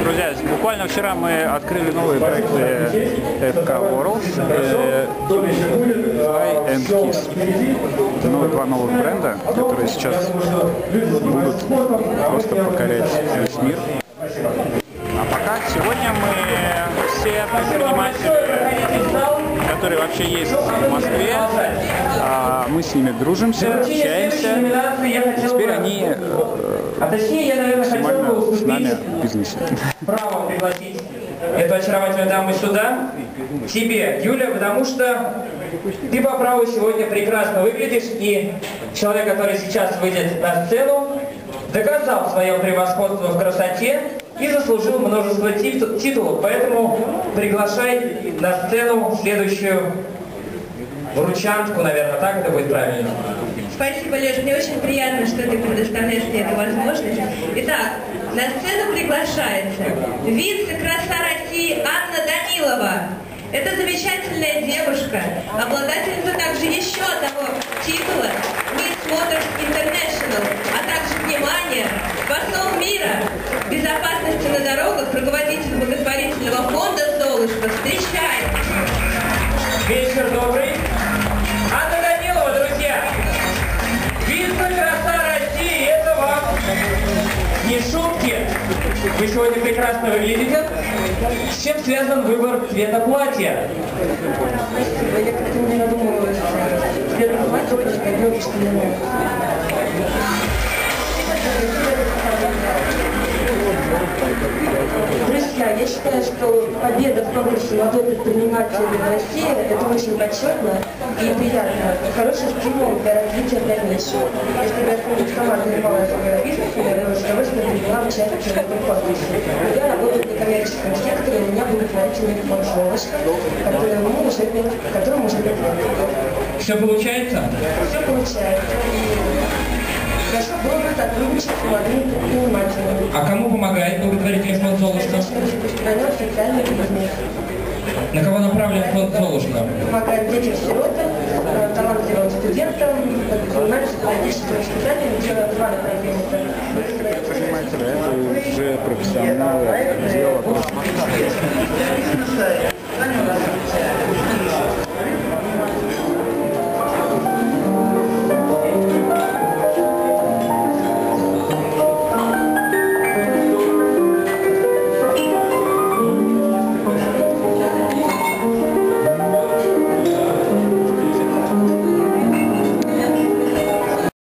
Друзья, буквально вчера мы открыли новые проекты FK World, Fly and Kiss. Это два новых бренда, которые сейчас будут просто покорять весь мир. А пока сегодня мы все предприниматели, которые вообще есть в Москве, мы с ними дружимся, общаемся, и теперь они максимально с нами в бизнесе. Право пригласить эту очаровательную даму сюда, тебе, Юля, потому что ты по праву сегодня прекрасно выглядишь, и человек, который сейчас выйдет на сцену, доказал свое превосходство в красоте и заслужил множество титулов. Поэтому приглашай на сцену следующую вручантку, наверное, так это будет правильно. Спасибо, Леш, мне очень приятно, что ты предоставляешь мне эту возможность. Итак, на сцену приглашается вице-краса России Анна Данилова. Это замечательная девушка, обладательница также еще одного титула Miss Motors International, а также, внимание, посол мира безопасности на дорогах, руководитель благотворительного фонда «Золушка». Встречай! Вечер добрый. Анна Данилова, друзья! Вице-краса России, это вам не шутки. Вы сегодня прекрасно выглядите. С чем связан выбор цвета платья? Я как-то не надумывалась. Цвета платья, только девушка не знаю. Друзья, я считаю, что победа в конкурсе «Молодой предприниматель России» – это очень почетно и приятно. Хороший стимул для развития дальнейшего. Если бы я что-нибудь сама занималась бизнесом, я бы с удовольствием приняла участие в этом конкурсе. Я работаю в некоммерческом секторе, у меня благотворительный фонд «Золушка», которому уже 5 лет. Все получается? Все получается. Хорошо было бы сотрудничать с молодыми предпринимателями. А кому помогает благотворительный фонд «Золушка»? Распространен социальный бизнес. На кого направлен фонд «Золушка»? Помогает детям-сиротам, талантливым студентам, предпринимательству, политическому воспитанию, делают два направления.